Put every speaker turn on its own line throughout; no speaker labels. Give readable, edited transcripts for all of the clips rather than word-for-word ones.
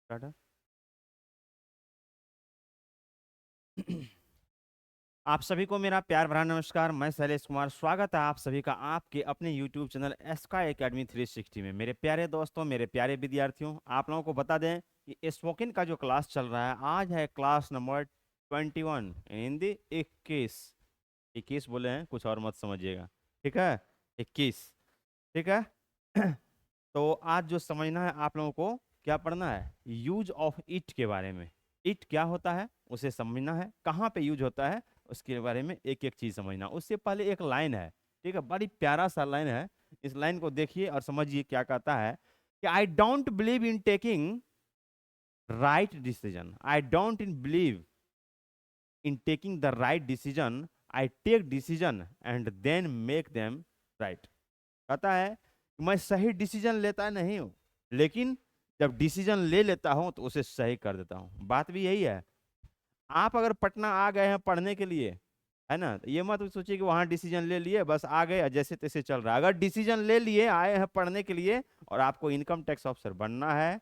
टाटा। आप सभी को मेरा प्यार भरा नमस्कार। मैं शैलेश कुमार, स्वागत है आप सभी का आपके अपने YouTube चैनल एस्का एकेडमी 360 में। मेरे प्यारे दोस्तों, मेरे प्यारे विद्यार्थियों, आप लोगों को बता दें कि स्पोकन का जो क्लास चल रहा है, आज है क्लास नंबर 21, हिंदी 21। 21 बोले हैं, कुछ और मत समझिएगा, ठीक है? 21, ठीक है। तो आज जो समझना है आप लोगों को, क्या पढ़ना है, यूज ऑफ इट के बारे में। इट क्या होता है उसे समझना है, कहाँ पे यूज होता है उसके बारे में एक एक चीज समझना। उससे पहले एक लाइन है, ठीक है, बड़ी प्यारा सा लाइन है। इस लाइन को देखिए और समझिए क्या कहता है कि I don't believe in taking right decision. I don't in believe in taking the right decision, I take decision and then make them right. कहता है मैं सही डिसीजन लेता नहीं हूं, लेकिन जब डिसीजन ले लेता हूं तो उसे सही कर देता हूं। बात भी यही है। आप अगर पटना आ गए हैं पढ़ने के लिए, है ना, तो ये मत सोचिए कि वहां डिसीजन ले लिए बस आ गए जैसे तैसे चल रहा है। अगर डिसीजन ले लिए आए हैं पढ़ने के लिए और आपको इनकम टैक्स ऑफिसर बनना है,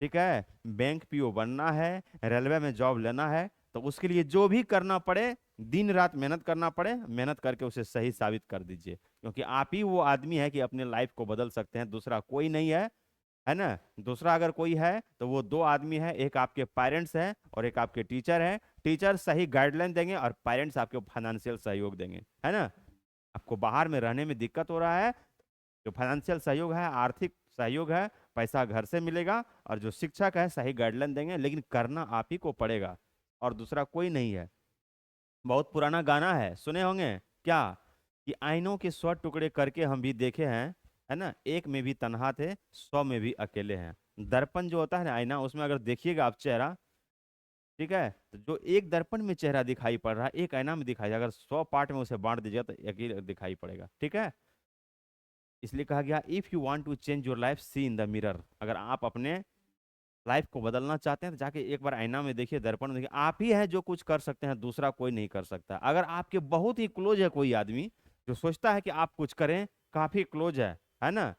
ठीक है, बैंक पीओ बनना है, रेलवे में जॉब लेना है, तो उसके लिए जो भी करना पड़े, दिन रात मेहनत करना पड़े, मेहनत करके उसे सही साबित कर दीजिए, क्योंकि आप ही वो आदमी है कि अपने लाइफ को बदल सकते हैं, दूसरा कोई नहीं है ना। दूसरा अगर कोई है तो वो दो आदमी है, एक आपके पेरेंट्स हैं और एक आपके टीचर हैं। टीचर सही गाइडलाइन देंगे और पेरेंट्स आपको फाइनेंशियल सहयोग देंगे, है ना। आपको बाहर में रहने में दिक्कत हो रहा है, जो फाइनेंशियल सहयोग है, आर्थिक सहयोग है, पैसा घर से मिलेगा, और जो शिक्षक है सही गाइडलाइन देंगे, लेकिन करना आप ही को पड़ेगा और दूसरा कोई नहीं है। बहुत पुराना गाना है, सुने होंगे क्या, कि आईनों के 100 टुकड़े करके हम भी देखे हैं, है ना, एक में भी तन्हा थे 100 में भी अकेले हैं। दर्पण जो होता है ना, आईना, उसमें अगर देखिएगा आप चेहरा, ठीक है, तो जो एक दर्पण में चेहरा दिखाई पड़ रहा है एक आईना में दिखाई, अगर 100 पार्ट में उसे बांट दीजिएगा तो एक ही दिखाई पड़ेगा, ठीक है। इसलिए कहा गया if you want to change your life see in the mirror. अगर आप अपने लाइफ को बदलना चाहते हैं तो जाके एक बार आईना में देखिए, दर्पण में देखिए, आप ही है जो कुछ कर सकते हैं, दूसरा कोई नहीं कर सकता। अगर आपके बहुत ही क्लोज है कोई आदमी जो सोचता है कि आप कुछ करें, काफी क्लोज है ना,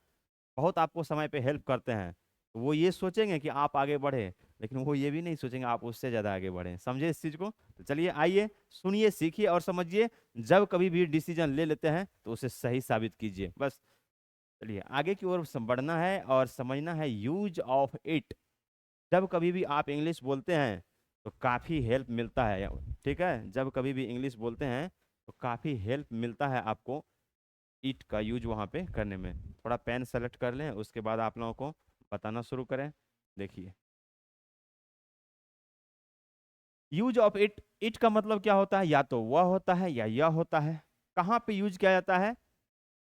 बहुत आपको समय पे हेल्प करते हैं, तो वो ये सोचेंगे कि आप आगे बढ़े, लेकिन वो ये भी नहीं सोचेंगे आप उससे ज्यादा आगे बढ़े। समझे इस चीज को? तो चलिए आइए, सुनिए, सीखिए और समझिए। जब कभी भी डिसीजन ले लेते हैं तो उसे सही साबित कीजिए, बस। चलिए आगे की ओर बढ़ना है और समझना है यूज ऑफ इट। जब कभी भी आप इंग्लिश बोलते हैं तो काफ़ी हेल्प मिलता है, ठीक है, जब कभी भी इंग्लिश बोलते हैं तो काफ़ी हेल्प मिलता है आपको इट का यूज वहाँ पे करने में। थोड़ा पेन सेलेक्ट कर लें, उसके बाद आप लोगों को बताना शुरू करें। देखिए, यूज ऑफ इट, इट का मतलब क्या होता है, या तो वह होता है या यह होता है। कहाँ पे यूज किया जाता है?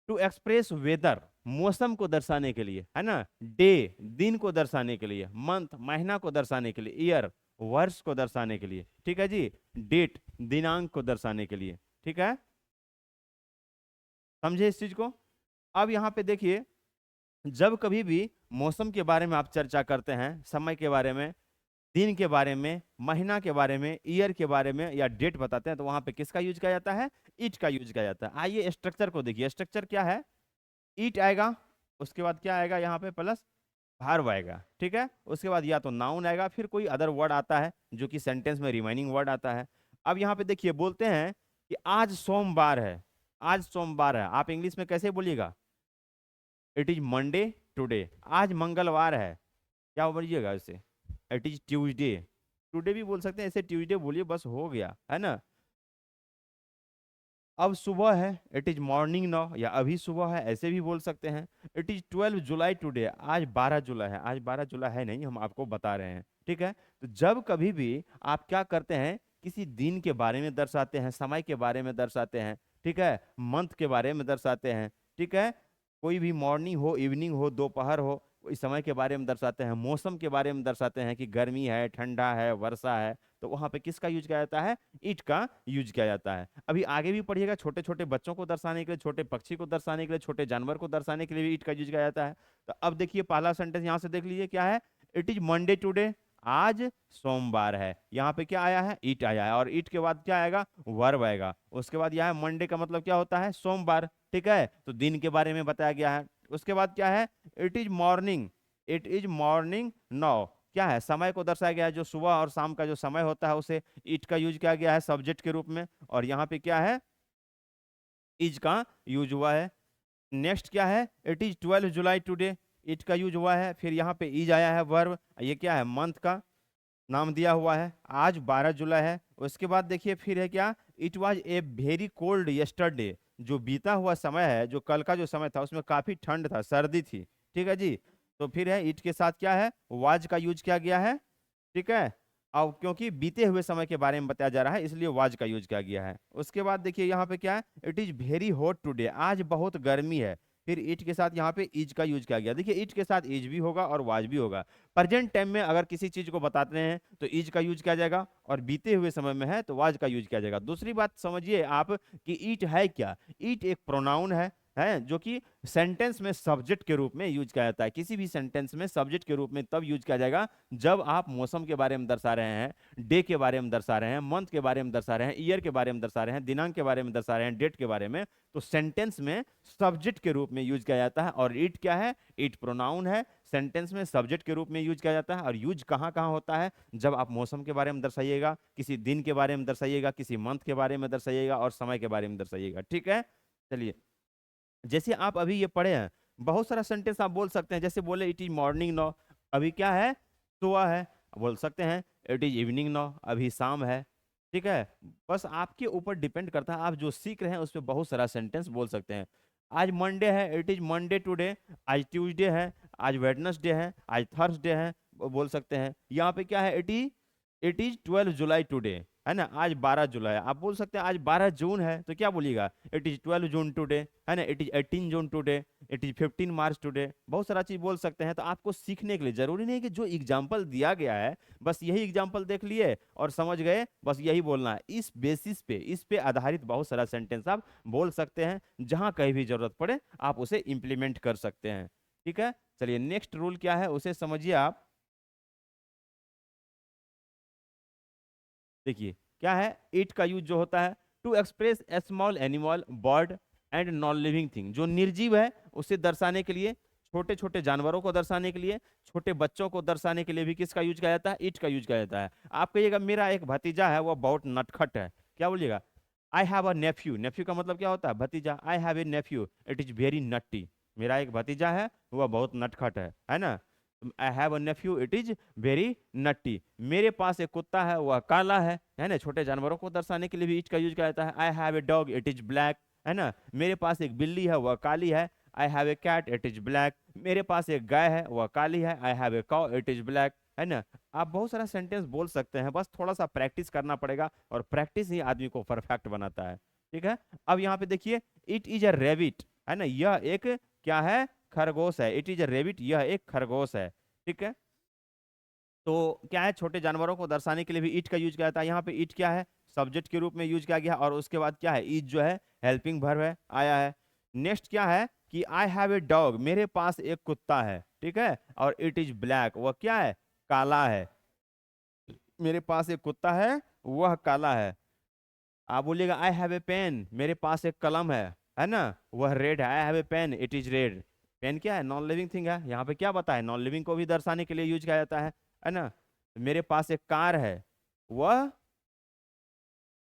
टू एक्सप्रेस वेदर, मौसम को दर्शाने के लिए, है ना, डे, दिन को दर्शाने के लिए, मंथ, महीना को दर्शाने के लिए, ईयर, वर्ष को दर्शाने के लिए, ठीक है जी, डेट, दिनांक को दर्शाने के लिए, ठीक है। समझे इस चीज को? अब यहाँ पे देखिए, जब कभी भी मौसम के बारे में आप चर्चा करते हैं, समय के बारे में, दिन के बारे में, महीना के बारे में, ईयर के बारे में, या डेट बताते हैं, तो वहां पे किसका यूज किया जाता है? इट का यूज किया जाता है। आइए स्ट्रक्चर को देखिए, स्ट्रक्चर क्या है, ईट आएगा, उसके बाद क्या आएगा यहाँ पे, प्लस वर्ब आएगा, ठीक है, उसके बाद या तो नाउन आएगा, फिर कोई अदर वर्ड आता है जो कि सेंटेंस में रिमाइनिंग वर्ड आता है। अब यहाँ पे देखिए, बोलते हैं कि आज सोमवार है, आज सोमवार है, आप इंग्लिश में कैसे बोलिएगा? It is Monday today. आज मंगलवार है, क्या बोलिएगा इसे? It is Tuesday. टुडे भी बोल सकते हैं, ऐसे ट्यूजडे बोलिए, बस हो गया, है ना। अब सुबह है, इट इज मॉर्निंग नाउ, या अभी सुबह है, ऐसे भी बोल सकते हैं। इट इज 12 जुलाई टुडे, आज 12 जुलाई है, आज 12 जुलाई है नहीं, हम आपको बता रहे हैं, ठीक है। तो जब कभी भी आप क्या करते हैं, किसी दिन के बारे में दर्शाते हैं, समय के बारे में दर्शाते हैं, ठीक है, मंथ के बारे में दर्शाते हैं, ठीक है, कोई भी मॉर्निंग हो, इवनिंग हो, दोपहर हो, इस समय के बारे में दर्शाते हैं, मौसम के बारे में दर्शाते हैं कि गर्मी है, ठंडा है, वर्षा है, तो वहां पे किसका यूज किया जाता है? इट का यूज किया जाता है। अभी आगे भी पढ़िएगा, छोटे छोटे बच्चों को दर्शाने के लिए, छोटे पक्षी को दर्शाने के लिए, छोटे जानवर को दर्शाने के लिए भी इट का यूज किया जाता है। तो अब देखिए पहला सेंटेंस यहाँ से देख लीजिए, क्या है? इट इज मंडे टुडे, आज सोमवार है। यहाँ पे क्या आया है? इट आया है, और इट के बाद क्या आएगा? वर्ब आएगा। उसके बाद यहाँ मंडे का मतलब क्या होता है? सोमवार, ठीक है, तो दिन के बारे में बताया गया है। उसके बाद क्या है? It is morning, it is morning now, क्या है, समय को दर्शाया गया है, जो सुबह और शाम का जो समय होता है उसे इट का यूज किया गया है सब्जेक्ट के रूप में, और यहाँ पे क्या है, इज का यूज हुआ है। नेक्स्ट क्या है, it is 12 July today, it का यूज हुआ है। फिर यहाँ पे इज आया है वर्ब, ये क्या है, मंथ का नाम दिया हुआ है, आज 12 जुलाई है। उसके बाद देखिए फिर है क्या, it was a very cold yesterday, जो बीता हुआ समय है, जो कल का जो समय था उसमें काफी ठंड था, सर्दी थी, ठीक है जी। तो फिर है इट के साथ क्या है, वाज का यूज किया गया है, ठीक है। अब क्योंकि बीते हुए समय के बारे में बताया जा रहा है इसलिए वाज का यूज किया गया है। उसके बाद देखिए यहाँ पे क्या है, it is very hot today, आज बहुत गर्मी है। फिर इट के साथ यहाँ पे इज का यूज किया गया। देखिए इट के साथ इज भी होगा और वाज भी होगा। प्रेजेंट टाइम में अगर किसी चीज को बताते हैं तो इज का यूज किया जाएगा, और बीते हुए समय में है तो वाज का यूज किया जाएगा। दूसरी बात समझिए आप कि ईट है क्या, ईट एक प्रोनाउन है जो कि सेंटेंस में सब्जेक्ट के रूप में यूज किया जाता है। किसी भी सेंटेंस में सब्जेक्ट के रूप में तब यूज किया जाएगा जब आप मौसम के बारे में दर्शा रहे हैं, डे के बारे में दर्शा रहे हैं, मंथ के बारे में दर्शा रहे हैं, ईयर के बारे में दर्शा रहे हैं, दिनांक के बारे में दर्शा रहे हैं, डेट के बारे में, तो सेंटेंस में सब्जेक्ट के रूप में यूज किया जाता है। और इट क्या है, इट प्रोनाउन है, सेंटेंस में सब्जेक्ट के रूप में यूज किया जाता है। और यूज कहाँ कहाँ होता है, जब आप मौसम के बारे में दर्शाइएगा, किसी दिन के बारे में दर्शाइएगा, किसी मंथ के बारे में दर्शाइएगा, और समय के बारे में दर्शाइएगा, ठीक है। चलिए, जैसे आप अभी ये पढ़े हैं, बहुत सारा सेंटेंस आप बोल सकते हैं। जैसे बोले इट इज मॉर्निंग नाउ, अभी क्या है, सुबह है, बोल सकते हैं। इट इज इवनिंग नाउ, अभी शाम है, ठीक है। बस आपके ऊपर डिपेंड करता है, आप जो सीख रहे हैं उस पर बहुत सारा सेंटेंस बोल सकते हैं। आज मंडे है, इट इज मंडे टुडे। आज ट्यूसडे है, आज वेडनेसडे है, आज थर्सडे है, बोल सकते हैं। यहाँ पे क्या है, इट इज 12 जुलाई टुडे, है ना, आज 12 जुलाई। आप बोल सकते हैं आज 12 जून है, तो क्या बोलिएगा, इट इज 12 जून टुडे, है ना, it is 18 June today, it is 15 March today. बहुत सारा चीज बोल सकते हैं। तो आपको सीखने के लिए जरूरी नहीं है कि जो एग्जाम्पल दिया गया है बस यही एग्जाम्पल देख लिए और समझ गए, बस यही बोलना है। इस बेसिस पे, इस पे आधारित बहुत सारा सेंटेंस आप बोल सकते हैं। जहां कहीं भी जरूरत पड़े आप उसे इंप्लीमेंट कर सकते हैं, ठीक है। चलिए नेक्स्ट रूल क्या है उसे समझिए आप। देखिए क्या है, इट का यूज जो होता है to express a small animal, bird and non living thing, जो निर्जीव है उसे दर्शाने के लिए, छोटे छोटे जानवरों को दर्शाने के लिए, छोटे बच्चों को दर्शाने के लिए भी किसका यूज किया जाता है, इट का यूज किया जाता है। आप कहिएगा मेरा एक भतीजा है वो बहुत नटखट है, क्या बोलिएगा, I have a nephew. Nephew का मतलब क्या होता है, भतीजा। I have a nephew, it is very naughty, मेरा एक भतीजा है वह बहुत नटखट है ना। I have a nephew, it is very naughty. मेरे पास एक कुत्ता है वह काला है ना। छोटे जानवरों को दर्शाने के लिए भी इट का यूज किया जाता है। I have a dog, it is black, है ना। मेरे पास एक बिल्ली है वह काली है। I have a cat, it is black. मेरे पास एक गाय है वह काली है। I have a cow, it is black, है ना। आप बहुत सारा सेंटेंस बोल सकते हैं, बस थोड़ा सा प्रैक्टिस करना पड़ेगा, और प्रैक्टिस ही आदमी को परफेक्ट बनाता है, ठीक है। अब यहाँ पे देखिए, इट इज अ रेबिट, है ना, यह एक क्या है, खरगोश है। इट इज अ रेबिट, यह एक खरगोश है, ठीक है। तो क्या है, छोटे जानवरों को दर्शाने के लिए भी इट का यूज किया जाता है। यहाँ पे इट क्या है, सब्जेक्ट के रूप में यूज किया गया, और उसके बाद क्या है, इज जो है हेल्पिंग वर्ब है, आया है। नेक्स्ट क्या है कि आई हैव ए डॉग, मेरे पास एक कुत्ता है, ठीक है, और इट इज ब्लैक, वह क्या है, काला है। मेरे पास एक कुत्ता है वह काला है। आप बोलिएगा आई हैव ए पेन, मेरे पास एक कलम है ना, वह रेड है। I have a pen, it is red. Pen क्या है, नॉन लिविंग थिंग है। यहाँ पे क्या बताए, नॉन लिविंग को भी दर्शाने के लिए यूज किया जाता है ना। मेरे पास एक कार है, वह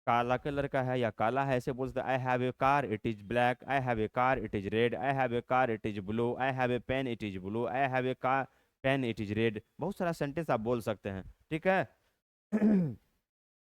काला कलर का है या काला है, ऐसे बोलते हैं। I have a car, it is black. I have a car, it is red. I have a car, it is blue. I have a pen, it is blue. I have a car pen, it is red. बहुत सारा sentence आप बोल सकते हैं, ठीक है।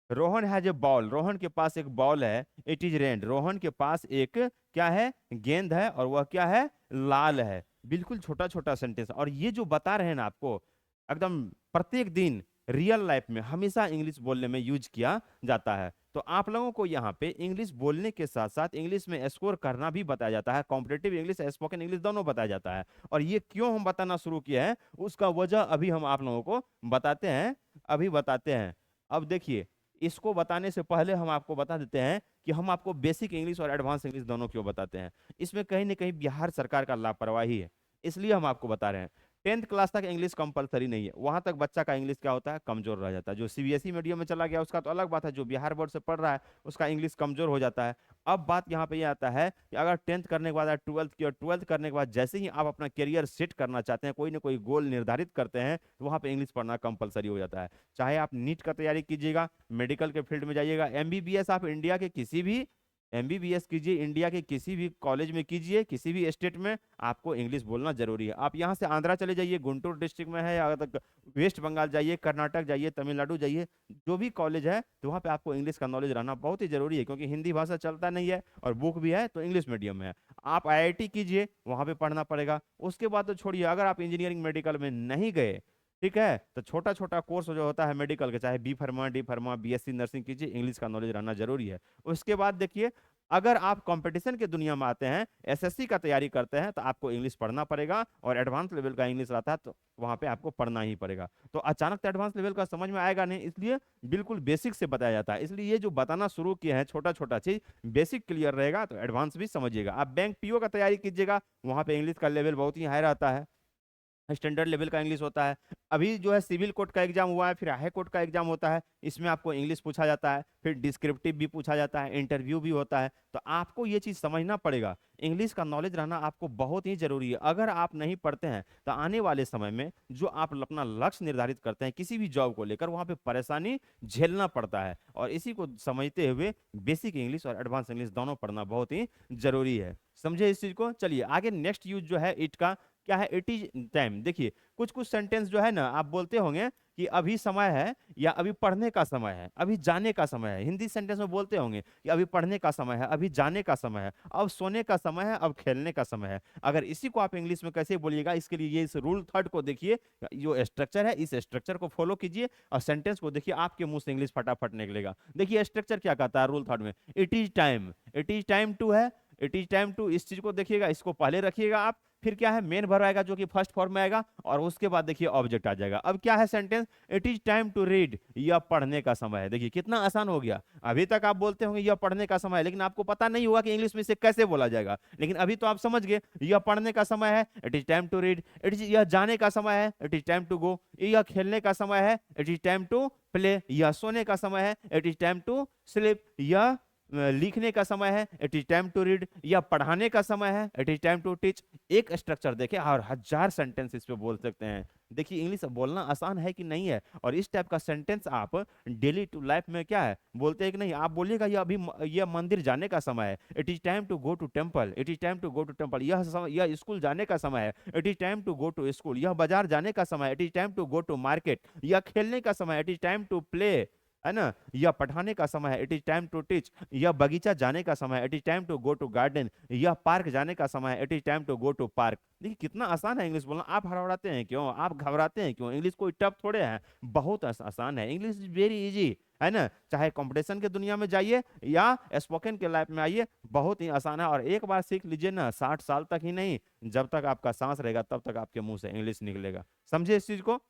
Rohan has a ball, Rohan के पास एक बॉल है। इट इज रेड, रोहन के पास एक क्या है, गेंद है, और वह क्या है, लाल है। बिल्कुल छोटा छोटा सेंटेंस, और ये जो बता रहे हैं ना आपको, एकदम प्रत्येक दिन रियल लाइफ में हमेशा इंग्लिश बोलने में यूज किया जाता है। तो आप लोगों को यहाँ पे इंग्लिश बोलने के साथ साथ इंग्लिश में स्कोर करना भी बताया जाता है। कॉम्पिटेटिव इंग्लिश, स्पोकन इंग्लिश दोनों बताया जाता है। और ये क्यों हम बताना शुरू किए हैं उसका वजह अभी हम आप लोगों को बताते हैं, अभी बताते हैं। अब देखिए, इसको बताने से पहले हम आपको बता देते हैं कि हम आपको बेसिक इंग्लिश और एडवांस इंग्लिश दोनों क्यों बताते हैं। इसमें कहीं ना कहीं बिहार सरकार का लापरवाही है, इसलिए हम आपको बता रहे हैं। 10th क्लास तक इंग्लिश कंपलसरी नहीं है, वहां तक बच्चा का इंग्लिश क्या होता है, कमजोर रह जाता है। जो सीबीएसई मीडियम में चला गया उसका तो अलग बात है, जो बिहार बोर्ड से पढ़ रहा है उसका इंग्लिश कमजोर हो जाता है। अब बात यहाँ पे ये आता है कि अगर 10th करने के बाद 12th की, और 12th करने के बाद जैसे ही आप अपना करियर सेट करना चाहते हैं, कोई ना कोई गोल निर्धारित करते हैं, तो वहां पे इंग्लिश पढ़ना कंपलसरी हो जाता है। चाहे आप नीट का तैयारी कीजिएगा, मेडिकल के फील्ड में जाइएगा, एमबीबीएस आप इंडिया के किसी भी एमबीबीएस कीजिए, इंडिया के किसी भी कॉलेज में कीजिए, किसी भी स्टेट में, आपको इंग्लिश बोलना जरूरी है। आप यहाँ से आंध्रा चले जाइए, गुंटूर डिस्ट्रिक्ट में है, या तक वेस्ट बंगाल जाइए, कर्नाटक जाइए, तमिलनाडु जाइए, जो भी कॉलेज है तो वहाँ पे आपको इंग्लिश का नॉलेज रहना बहुत ही जरूरी है, क्योंकि हिंदी भाषा चलता नहीं है और बुक भी है तो इंग्लिश मीडियम में है। आप आईआईटी कीजिए, वहाँ पे पढ़ना पड़ेगा। उसके बाद तो छोड़िए, अगर आप इंजीनियरिंग मेडिकल में नहीं गए, ठीक है, तो छोटा छोटा कोर्स जो होता है मेडिकल के, चाहे B pharma, D pharma, BSc nursing कीजिए, इंग्लिश का नॉलेज रहना जरूरी है। उसके बाद देखिए, अगर आप कंपटीशन के दुनिया में आते हैं, एसएससी का तैयारी करते हैं, तो आपको इंग्लिश पढ़ना पड़ेगा, और एडवांस लेवल का इंग्लिश रहता है तो वहां पे आपको पढ़ना ही पड़ेगा। तो अचानक तो एडवांस लेवल का समझ में आएगा नहीं, इसलिए बिल्कुल बेसिक से बताया जाता है। इसलिए ये जो बताना शुरू किए हैं छोटा छोटा चीज, बेसिक क्लियर रहेगा तो एडवांस भी समझिएगा। आप बैंक पीओ का तैयारी कीजिएगा, वहां पे इंग्लिश का लेवल बहुत ही हाई रहता है, स्टैंडर्ड लेवल का इंग्लिश होता है। अभी जो है सिविल कोर्ट का एग्जाम हुआ है, फिर हाई कोर्ट का एग्जाम होता है, इसमें आपको इंग्लिश पूछा जाता है, फिर डिस्क्रिप्टिव भी पूछा जाता है, इंटरव्यू भी होता है। तो आपको ये चीज़ समझना पड़ेगा, इंग्लिश का नॉलेज रहना आपको बहुत ही जरूरी है। अगर आप नहीं पढ़ते हैं तो आने वाले समय में जो आप अपना लक्ष्य निर्धारित करते हैं किसी भी जॉब को लेकर, वहां पे परेशानी झेलना पड़ता है। और इसी को समझते हुए बेसिक इंग्लिश और एडवांस इंग्लिश दोनों पढ़ना बहुत ही जरूरी है। समझे इस चीज को। चलिए आगे, नेक्स्ट यूज जो है इट का क्या है, इट इज टाइम। देखिए कुछ कुछ सेंटेंस जो है ना, आप बोलते होंगे कि अभी समय है, या अभी पढ़ने का समय है, अभी जाने का समय है। हिंदी सेंटेंस में बोलते होंगे कि अभी पढ़ने का समय है, अभी जाने का समय है, अब सोने का समय है, अब खेलने का समय है। अगर इसी को आप इंग्लिश में कैसे बोलिएगा, इसके लिए ये इस रूल थर्ड को देखिए, जो स्ट्रक्चर है इस स्ट्रक्चर को फॉलो कीजिए, और सेंटेंस को देखिए, आपके मुंह से इंग्लिश फटाफट निकलेगा। देखिए स्ट्रक्चर क्या कहता है रूल थर्ड में, it is time, it is time to है, इट इज टाइम टू, इस चीज को देखिएगा, इसको पहले रखिएगा आप, फिर क्या है, मेन वर्ब आएगा जो कि फर्स्ट फॉर्म में आएगा, और उसके बाद देखिए ऑब्जेक्ट आ जाएगा। अब क्या है sentence, it is time to read, यह पढ़ने का समय है। देखिए कितना आसान हो गया। अभी तक आप बोलते होंगे यह पढ़ने का समय है, लेकिन आपको पता नहीं होगा कि इंग्लिश में इसे कैसे बोला जाएगा, लेकिन अभी तो आप समझ गए, यह पढ़ने का समय है, it is time to read, it is, यह जाने का समय है, it is time to go, यह खेलने का समय है, it is time to play, यह सोने का समय है, it is time to sleep, यह लिखने का समय है, it is time to read, या पढ़ाने का समय है, it is time to teach. एक स्ट्रक्चर देखें और हजार सेंटेंस इस पे बोल सकते हैं। देखिए इंग्लिश बोलना आसान है कि नहीं है, और इस टाइप का सेंटेंस आप डेली टू लाइफ में क्या है बोलते हैं कि नहीं। आप बोलिएगा ये अभी यह मंदिर जाने का समय है, it is time to go to temple, it is time to go to temple, यह स्कूल जाने का समय है, it is time to go to school, यह बाजार जाने का समय है, it is time to go to market, यह खेलने का समय है, it is time to play, है ना, यह पढ़ाने का समय है, it is time to teach, यह बगीचा जाने का समय है, it is time to go to garden, यह पार्क जाने का समय है, it is time to go to park. देखिए कितना आसान है इंग्लिश बोलना। आप हड़बड़ाते हैं क्यों, आप घबराते हैं क्यों, इंग्लिश कोई टफ थोड़े है, बहुत आसान है इंग्लिश, इज वेरी इजी, है ना। चाहे कंपटीशन के दुनिया में जाइए या स्पोकन के लाइफ में आइए, बहुत ही आसान है। और एक बार सीख लीजिए ना, 60 साल तक ही नहीं, जब तक आपका सांस रहेगा तब तक आपके मुंह से इंग्लिश निकलेगा। समझे इस चीज को।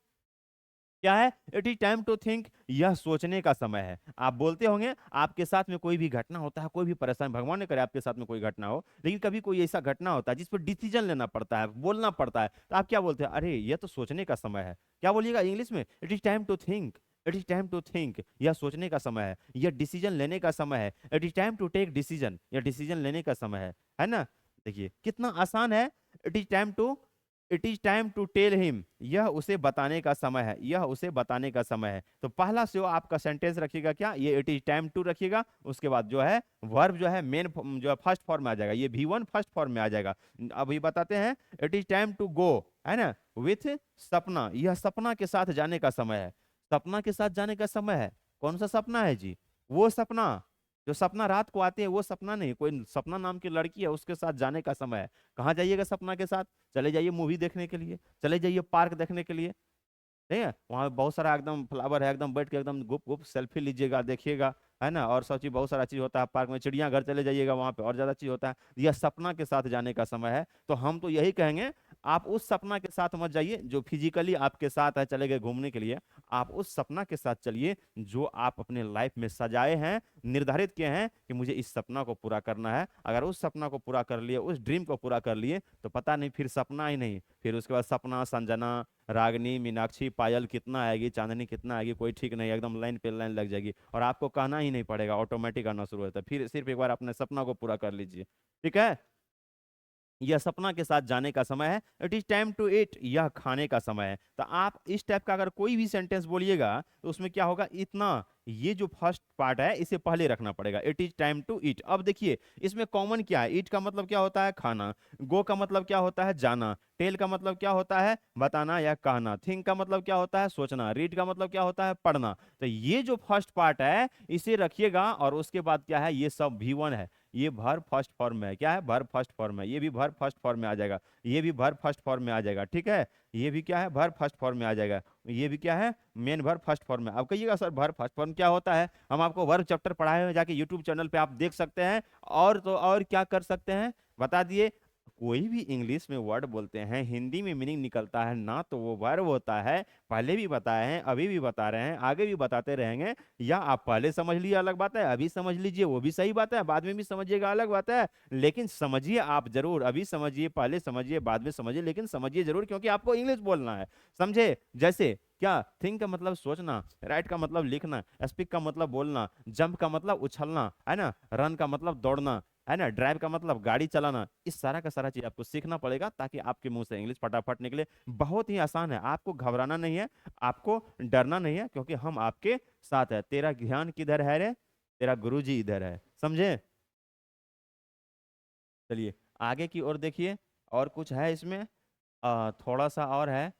क्या है, it is time to think, यह सोचने का समय है। आप बोलते होंगे आपके साथ में कोई भी घटना होता है, कोई भी परेशानी, भगवान ने करे आपके साथ में कोई घटना हो, लेकिन कभी कोई ऐसा घटना होता है जिस पर डिसीजन लेना पड़ता है, बोलना पड़ता है, तो आप क्या बोलते हैं, अरे यह तो सोचने का समय है। क्या बोलिएगा इंग्लिश में, it is time to think, it is time to think, यह सोचने का समय है, यह डिसीजन लेने का समय है, it is time to take decision, यह डिसीजन लेने का समय है ना। देखिए कितना आसान है। It is time to, it is time to tell him, यह उसे बताने का समय है, यह उसे बताने का समय है। तो पहला से आपका सेंटेंस रखिएगा क्या, ये इट इज टाइम टू रखिएगा, उसके बाद जो है वर्ब जो है मेन जो है फर्स्ट फॉर्म में आ जाएगा, ये V1 फर्स्ट फॉर्म में आ जाएगा। अभी बताते हैं, it is time to go, है ना, विथ सपना, यह सपना के साथ जाने का समय है, सपना के साथ जाने का समय है। कौन सा सपना है जी, वो सपना जो सपना रात को आती है, वो सपना नहीं, कोई सपना नाम की लड़की है उसके साथ जाने का समय है। कहाँ जाइएगा सपना के साथ, चले जाइए मूवी देखने के लिए, चले जाइए पार्क देखने के लिए, ठीक है, वहाँ बहुत सारा एकदम फ्लावर है, एकदम बैठ के एकदम गुप गुप सेल्फी लीजिएगा, देखिएगा, है ना। और सब चीज बहुत सारा चीज होता है पार्क में, चिड़ियाघर चले जाइएगा, वहाँ पे और ज्यादा चीज होता है। यह सपना के साथ जाने का समय है। तो हम तो यही कहेंगे, आप उस सपना के साथ मत जाइए जो फिजिकली आपके साथ है, चले गए घूमने के लिए। आप उस सपना के साथ चलिए जो आप अपने लाइफ में सजाए हैं, निर्धारित किए हैं कि मुझे इस सपना को पूरा करना है। अगर उस सपना को पूरा कर लिए, उस ड्रीम को पूरा कर लिए, तो पता नहीं फिर सपना ही नहीं, फिर उसके बाद सपना, संजना, रागनी, मीनाक्षी, पायल कितना आएगी, चांदनी कितना आएगी, कोई ठीक नहीं, एकदम लाइन पे लाइन लग जाएगी और आपको कहना ही नहीं पड़ेगा, ऑटोमेटिक आना शुरू होता है। फिर सिर्फ एक बार अपने सपना को पूरा कर लीजिए, ठीक है। यह सपना के साथ जाने का समय है। It is time to eat, यह खाने का समय है। तो आप इस टाइप का अगर कोई भी सेंटेंस बोलिएगा तो उसमें क्या होगा, इतना, ये जो फर्स्ट पार्ट है इसे पहले रखना पड़ेगा, it is time to eat. अब देखिए इसमें कॉमन क्या है, ईट का मतलब क्या होता है, खाना। गो का मतलब क्या होता है, जाना। टेल का मतलब क्या होता है, बताना या कहना। थिंक का मतलब क्या होता है, सोचना। रीड का मतलब क्या होता है, पढ़ना। तो ये जो फर्स्ट पार्ट है इसे रखिएगा, और उसके बाद क्या है, ये सब V1 है। ये वर्ब फर्स्ट फॉर्म में है, क्या है, वर्ब फर्स्ट फॉर्म है। ये भी वर्ब फर्स्ट फॉर्म में आ जाएगा, ये भी वर्ब फर्स्ट फॉर्म में आ जाएगा, ठीक है। ये भी क्या है, वर्ब फर्स्ट फॉर्म में आ जाएगा। ये भी क्या है, मेन वर्ब फर्स्ट फॉर्म में। अब कहिएगा सर वर्ब फर्स्ट फॉर्म क्या होता है, हम आपको वर्ब चैप्टर पढ़ाए हुए, जाके यूट्यूब चैनल पे आप देख सकते हैं। और तो और क्या कर सकते हैं, बता दिए। कोई भी इंग्लिश में वर्ड बोलते हैं, हिंदी में मीनिंग निकलता है ना, तो वो वर्ब होता है। पहले भी बताए हैं, अभी भी बता रहे हैं, आगे भी बताते रहेंगे। या आप पहले समझ लिए अलग बात है, अभी समझ लीजिए वो भी सही बात है, बाद में भी समझिएगा अलग बात है। लेकिन समझिए आप जरूर, अभी समझिए, पहले समझिए, बाद में समझिए, लेकिन समझिए जरूर, क्योंकि आपको इंग्लिश बोलना है। समझे, जैसे क्या, थिंक का मतलब सोचना, राइट का मतलब लिखना, स्पीक का मतलब बोलना, जंप का मतलब उछलना, है ना, रन का मतलब दौड़ना, है ना, ड्राइव का मतलब गाड़ी चलाना। इस सारा का सारा चीज आपको सीखना पड़ेगा ताकि आपके मुंह से इंग्लिश फटाफट निकले। बहुत ही आसान है, आपको घबराना नहीं है, आपको डरना नहीं है, क्योंकि हम आपके साथ है। तेरा ध्यान किधर है रे, तेरा गुरुजी इधर है, समझे। चलिए आगे की ओर देखिए, और कुछ है इसमें, थोड़ा सा और है।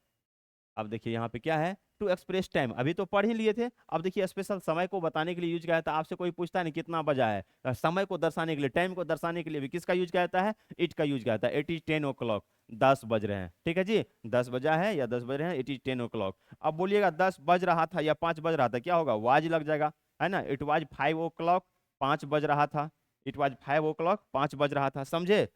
अब देखिए यहाँ पे क्या है, टू एक्सप्रेस टाइम, अभी तो पढ़ ही लिए थे। अब देखिए स्पेशल समय को बताने के लिए यूज किया जाता है। आपसे कोई पूछता है ना कितना बजा है, समय को दर्शाने के लिए, टाइम को दर्शाने के लिए भी किसका यूज किया जाता है, इट का यूज किया जाता है। इट इज 10 o'clock, 10 बज रहे हैं, ठीक है जी, 10 बजा है या 10 बज रहे हैं, इट इज 10 o'clock। अब बोलिएगा 10 बज रहा था या 5 बज रहा था, क्या होगा, वाज लग जाएगा, है ना। इट वाज 5 o'clock, 5 बज रहा था। इट वाज 5 o'clock, 5 बज रहा था, समझे।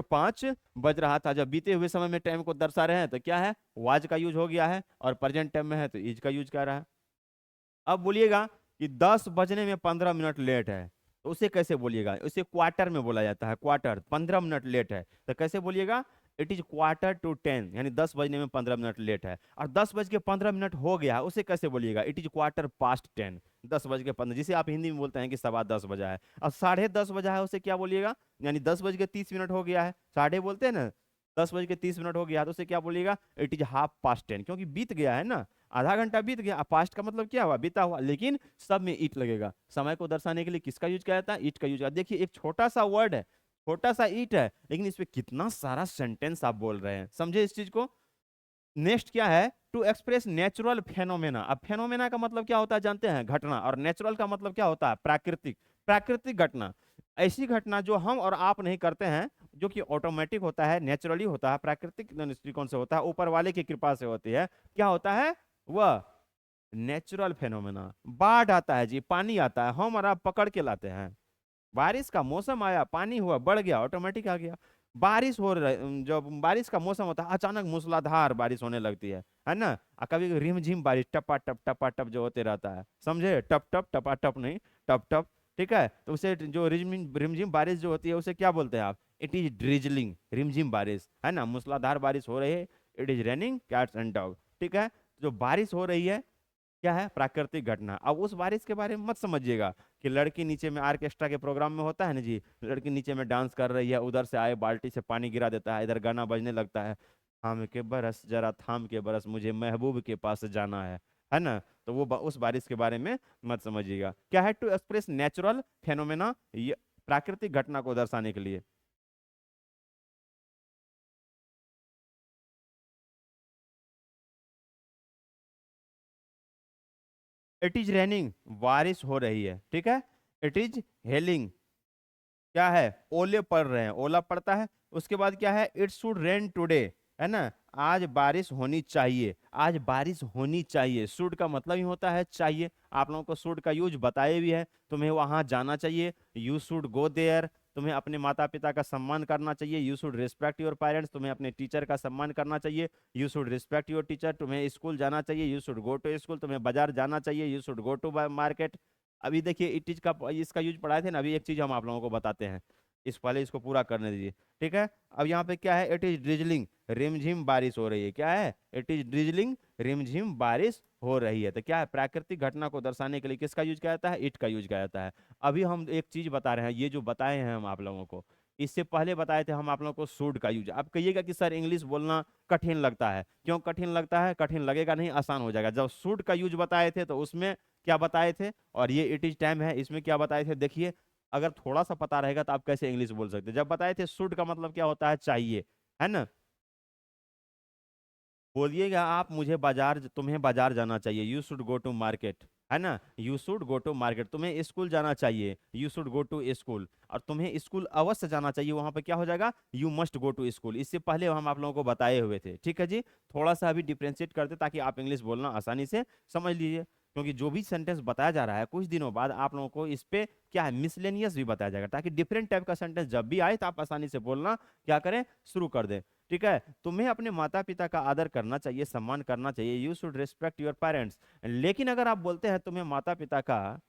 5 बज रहा था, जब बीते हुए समय में टाइम को दर्शा रहे हैं तो क्या है, वाज का यूज हो गया है, और प्रेजेंट टाइम में है तो इज का यूज कर रहा है। अब बोलिएगा कि 10 बजने में 15 मिनट लेट है, तो उसे कैसे बोलिएगा, उसे क्वार्टर में बोला जाता है, क्वार्टर, 15 मिनट लेट है तो कैसे बोलिएगा, इट इज Quarter to 10, यानी 10 बजने में 15 मिनट लेट है। और 10 बज के 15 मिनट हो गया है, उसे कैसे बोलिएगा, इट इज Quarter past 10, 10 बज के 15, जिसे आप हिंदी में बोलते हैं कि 10:15 बजा है। और 10:30 बजा है, उसे क्या बोलिएगा, यानी 10 बज के 30 मिनट हो गया है, साढ़े बोलते हैं ना, 10 बज के 30 मिनट हो गया तो उसे क्या बोलिएगा, इट इज Half past 10, क्योंकि बीत गया है ना, आधा घंटा बीत गया। अब पास्ट का मतलब क्या हुआ, बीता हुआ, लेकिन सब में ईट लगेगा। समय को दर्शाने के लिए किसका यूज किया जाता है, ईट का यूज। देखिए एक छोटा सा वर्ड है, छोटा सा ईट है, लेकिन इस पे कितना सारा सेंटेंस आप बोल रहे हैं, समझे इस चीज को। नेक्स्ट क्या है, टू एक्सप्रेस नेचुरल फेनोमेना। अब फेनोमेना का मतलब क्या होता है जानते हैं, घटना। और नेचुरल का मतलब क्या होता है, प्राकृतिक, प्राकृतिक घटना। ऐसी घटना जो हम और आप नहीं करते हैं, जो कि ऑटोमेटिक होता है, नेचुरली होता है, प्राकृतिक दृष्टिकोण से होता है, ऊपर वाले की कृपा से होती है। क्या होता है वह, नेचुरल फेनोमेना। बाढ़ आता है जी, पानी आता है, हम और आप पकड़ के लाते हैं। बारिश का मौसम आया, पानी हुआ, बढ़ गया, ऑटोमेटिक आ गया। बारिश हो रही, जब बारिश का मौसम होता है, अचानक मूसलाधार बारिश होने लगती है ना। कभी रिमझिम बारिश, टपा टप जो होते रहता है, समझे, टप टप, टपा टप नहीं, टप टप, ठीक है। तो उसे जो रिमझिम रिमझिम बारिश जो होती है उसे क्या बोलते हैं आप, इट इज ड्रिजलिंग, रिमझिम बारिश, है ना, मूसलाधार बारिश हो रही है, it is raining cats and dog, ठीक है। जो बारिश हो रही है क्या है, प्राकृतिक घटना। अब उस बारिश के बारे में मत समझिएगा कि लड़की नीचे में ऑर्केस्ट्रा के प्रोग्राम में होता है ना जी, लड़की नीचे में डांस कर रही है, उधर से आए बाल्टी से पानी गिरा देता है, इधर गाना बजने लगता है, थाम के बरस जरा थाम के बरस मुझे महबूब के पास जाना है ना। तो वो उस बारिश के बारे में मत समझिएगा। क्या है, टू एक्सप्रेस नेचुरल फेनोमेना, ये प्राकृतिक घटना को दर्शाने के लिए। इट इज रेनिंग, बारिश हो रही है, ठीक है। इट इज हेलिंग, क्या है, ओले पड़ रहे हैं, ओला पड़ता है। उसके बाद क्या है, इट शुड रेन टुडे, है ना, आज बारिश होनी चाहिए, आज बारिश होनी चाहिए। शुड का मतलब ही होता है चाहिए। आप लोगों को शुड का यूज बताए भी है, तुम्हें वहां जाना चाहिए, यू शुड गो देयर, तुम्हें अपने माता पिता का सम्मान करना चाहिए, you should respect your parents, तुम्हें अपने टीचर का सम्मान करना चाहिए, you should respect your teacher, तुम्हें स्कूल जाना चाहिए, you should go to school, तुम्हें बाजार जाना चाहिए, you should go to market. अभी देखिए इट इज का इसका यूज पढ़ाए थे ना, अभी एक चीज हम आप लोगों को बताते हैं, इस पहले इसको पूरा करने दीजिए। ठीक है, अब यहाँ पे क्या है, इट इज ड्रिजलिंग, रिमझिम बारिश हो रही है, क्या है, इट इज ड्रिजलिंग, रिमझिम बारिश हो रही है। तो क्या है, प्राकृतिक घटना को दर्शाने के लिए किसका यूज किया जाता है, इट का यूज किया जाता है। अभी हम एक चीज बता रहे हैं, ये जो बताए हैं हम आप लोगों को, इससे पहले बताए थे हम आप लोगों को शुड का यूज। आप कहिएगा कि सर इंग्लिश बोलना कठिन लगता है, क्यों कठिन लगता है, कठिन लगेगा नहीं, आसान हो जाएगा। जब शुड का यूज बताए थे तो उसमें क्या बताए थे, और ये इट इज टाइम है इसमें क्या बताए थे, देखिए अगर थोड़ा सा पता रहेगा तो आप कैसे इंग्लिश बोल सकते हैं। जब बताए थे शुड का मतलब क्या होता है, चाहिए, है ना। बोलिएगा आप, मुझे बाजार, तुम्हें बाजार जाना चाहिए, you should go to market, है ना, you should go to market. तुम्हें स्कूल जाना चाहिए, you should go to school. और तुम्हें स्कूल अवश्य जाना चाहिए, वहां पे क्या हो जाएगा, you must go to school. इससे पहले हम आप लोगों को बताए हुए थे, ठीक है जी। थोड़ा सा अभी डिफ्रेंशिएट करते ताकि आप इंग्लिश बोलना आसानी से समझ लीजिए, क्योंकि जो भी सेंटेंस बताया जा रहा है कुछ दिनों बाद आप लोगों को इस पे क्या है, मिसलेनियस भी बताया जाएगा, ताकि डिफरेंट टाइप का सेंटेंस जब भी आए तो आप आसानी से बोलना क्या करें, शुरू कर दें। ठीक है, तुम्हें अपने माता पिता का आदर करना चाहिए, सम्मान करना चाहिए, you should respect your parents. लेकिन अगर आप बोलते हैं तुम्हें माता पिता का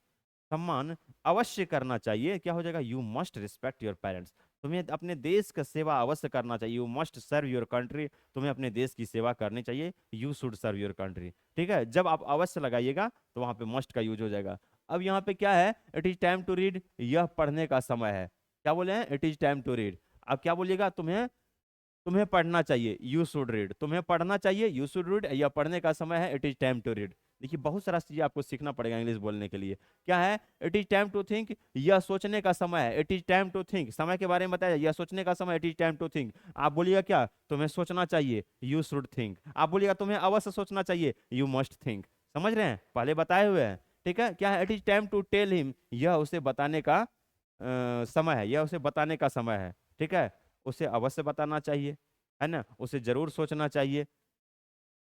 सम्मान अवश्य करना चाहिए, क्या हो जाएगा, you must respect your parents. तुम्हें अपने देश का सेवा अवश्य करना चाहिए, you must serve your country, तुम्हें अपने देश की सेवा करनी चाहिए, you should serve your country. ठीक है, जब आप अवश्य लगाइएगा तो वहां पे मस्ट का यूज हो जाएगा। अब यहाँ पे क्या है, it is time to read, यह पढ़ने का समय है, क्या बोले हैं, it is time to read. अब क्या बोलिएगा, तुम्हें तुम्हें पढ़ना चाहिए, यू शुड रीड, तुम्हें पढ़ना चाहिए, यू शुड रीड, या पढ़ने का समय है, it is time to read. देखिए बहुत सारा चीजें आपको सीखना पड़ेगा इंग्लिश बोलने के लिए। क्या है, it is time to think, यह सोचने का समय है, it is time to think, समय के बारे में बताया, यह सोचने का समय, it is time to think. आप बोलिएगा क्या, तुम्हें सोचना चाहिए, यू शुड थिंक। आप बोलिएगा तुम्हें अवश्य सोचना चाहिए, यू मस्ट थिंक। समझ रहे हैं, पहले बताए हुए हैं। ठीक है, क्या है, it is time to tell him, यह उसे बताने का समय है, यह उसे बताने का समय है। ठीक है, उसे अवश्य बताना चाहिए, है ना, उसे जरूर सोचना चाहिए।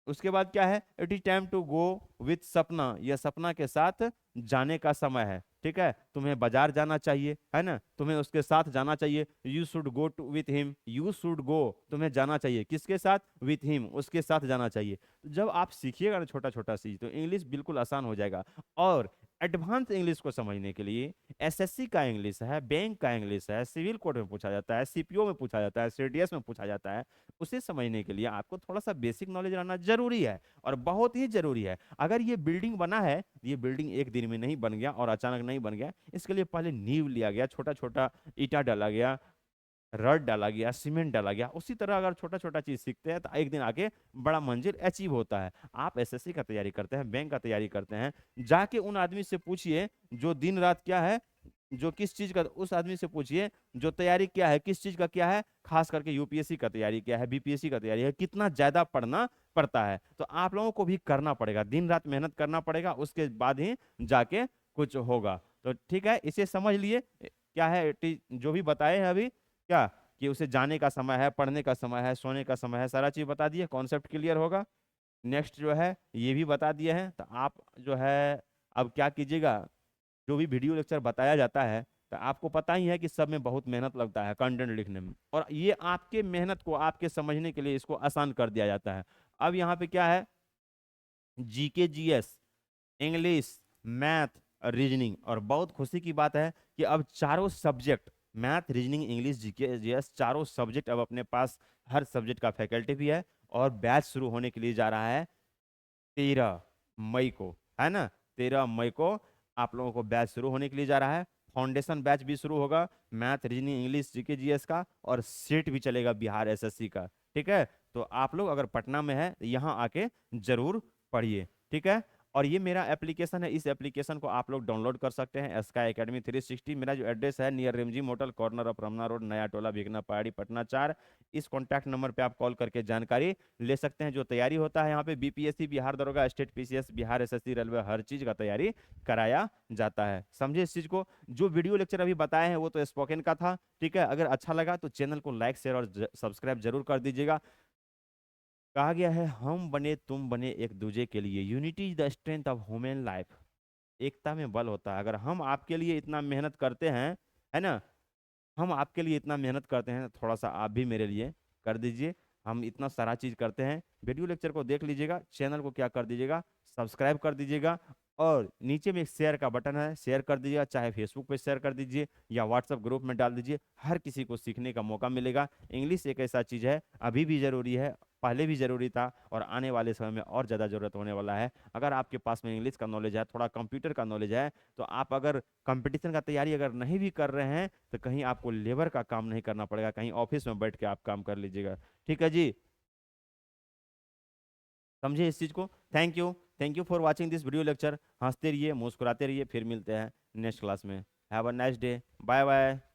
उसके बाद क्या है, it is time to go with Sapna, यह सपना के साथ जाने का समय है। ठीक है, तुम्हें बाजार जाना चाहिए, है ना, तुम्हें उसके साथ जाना चाहिए, you should go to with him, you should go, तुम्हें जाना चाहिए किसके साथ, विथ हिम, उसके साथ जाना चाहिए। तो जब आप सीखिएगा ना छोटा छोटा चीज तो इंग्लिश बिल्कुल आसान हो जाएगा। और एडवांस इंग्लिश को समझने के लिए एसएससी का इंग्लिश है, बैंक का इंग्लिश है, सिविल कोड में पूछा जाता है, सीपीओ में पूछा जाता है, सीडीएस में पूछा जाता है, उसे समझने के लिए आपको थोड़ा सा बेसिक नॉलेज रहना जरूरी है, और बहुत ही जरूरी है। अगर ये बिल्डिंग बना है, ये बिल्डिंग एक दिन में नहीं बन गया और अचानक नहीं बन गया, इसके लिए पहले नींव लिया गया, छोटा छोटा ईटा डाला गया, रड डाला गया, सीमेंट डाला गया। उसी तरह अगर छोटा छोटा चीज सीखते हैं तो एक दिन आके बड़ा मंजिल अचीव होता है। आप एसएससी का तैयारी करते हैं, बैंक का तैयारी करते हैं, जाके उन आदमी से पूछिए जो दिन रात क्या है, जो किस चीज का, उस आदमी से पूछिए जो तैयारी क्या है, किस चीज का क्या है, खास करके यूपीएससी का तैयारी क्या है, बीपीएससी का तैयारी है, कितना ज्यादा पढ़ना पड़ता है। तो आप लोगों को भी करना पड़ेगा, दिन रात मेहनत करना पड़ेगा, उसके बाद ही जाके कुछ होगा। तो ठीक है, इसे समझ लिए क्या है, जो भी बताए हैं अभी, क्या कि उसे जाने का समय है, पढ़ने का समय है, सोने का समय है, सारा चीज बता दिए, कॉन्सेप्ट क्लियर होगा। नेक्स्ट जो है ये भी बता दिए हैं, तो आप जो है अब क्या कीजिएगा, जो भी वीडियो लेक्चर बताया जाता है तो आपको पता ही है कि सब में बहुत मेहनत लगता है कंटेंट लिखने में, और ये आपके मेहनत को आपके समझने के लिए इसको आसान कर दिया जाता है। अब यहाँ पे क्या है, GK GS, English, math, reasoning, और बहुत खुशी की बात है कि अब चारों subject, math, reasoning, English, GK GS, चारों सब्जेक्ट अब अपने पास हर सब्जेक्ट का फैकल्टी भी है, और बैच शुरू होने के लिए जा रहा है 13 मई को, है ना, 13 मई को आप लोगों को बैच शुरू होने के लिए जा रहा है। फाउंडेशन बैच भी शुरू होगा, math, reasoning, English, GK GS का, और सेट भी चलेगा बिहार एसएससी का। ठीक है, तो आप लोग अगर पटना में है तो यहाँ आके जरूर पढ़िए। ठीक है, और ये मेरा एप्लीकेशन है, इस एप्लीकेशन को आप लोग डाउनलोड कर सकते हैं, स्काई एकेडमी 360। मेरा जो एड्रेस है, नियर रिमजी motel, corner of Ramna road, Naya Tola, भिगना पहाड़ी, पटना 4। इस कॉन्टैक्ट नंबर पे आप कॉल करके जानकारी ले सकते हैं। जो तैयारी होता है यहाँ पे, बीपीएससी, बिहार दरोगा, state PCS, Bihar SSC, railway, हर चीज का तैयारी कराया जाता है। समझे इस चीज को। जो वीडियो लेक्चर अभी बताए हैं वो तो स्पोकन का था। ठीक है, अगर अच्छा लगा तो चैनल को लाइक, शेयर और सब्सक्राइब जरूर कर दीजिएगा। कहा गया है, हम बने तुम बने एक दूजे के लिए, unity is the strength of human life, एकता में बल होता है। अगर हम आपके लिए इतना मेहनत करते हैं, है ना, हम आपके लिए इतना मेहनत करते हैं, थोड़ा सा आप भी मेरे लिए कर दीजिए। हम इतना सारा चीज़ करते हैं। वीडियो लेक्चर को देख लीजिएगा, चैनल को क्या कर दीजिएगा, सब्सक्राइब कर दीजिएगा। और नीचे में एक शेयर का बटन है, शेयर कर दीजिएगा, चाहे फेसबुक पे शेयर कर दीजिए या व्हाट्सएप ग्रुप में डाल दीजिए। हर किसी को सीखने का मौका मिलेगा। इंग्लिश एक ऐसा चीज़ है, अभी भी ज़रूरी है, पहले भी ज़रूरी था और आने वाले समय में और ज़्यादा ज़रूरत होने वाला है। अगर आपके पास में इंग्लिश का नॉलेज है, थोड़ा कंप्यूटर का नॉलेज है, तो आप अगर कंपटीशन का तैयारी अगर नहीं भी कर रहे हैं तो कहीं आपको लेबर का काम नहीं करना पड़ेगा, कहीं ऑफिस में बैठ के आप काम कर लीजिएगा। ठीक है जी, समझे इस चीज़ को। Thank you for watching this video lecture. हंसते रहिए, मुस्कुराते रहिए, फिर मिलते हैं नेक्स्ट क्लास में। Have a nice day, bye bye.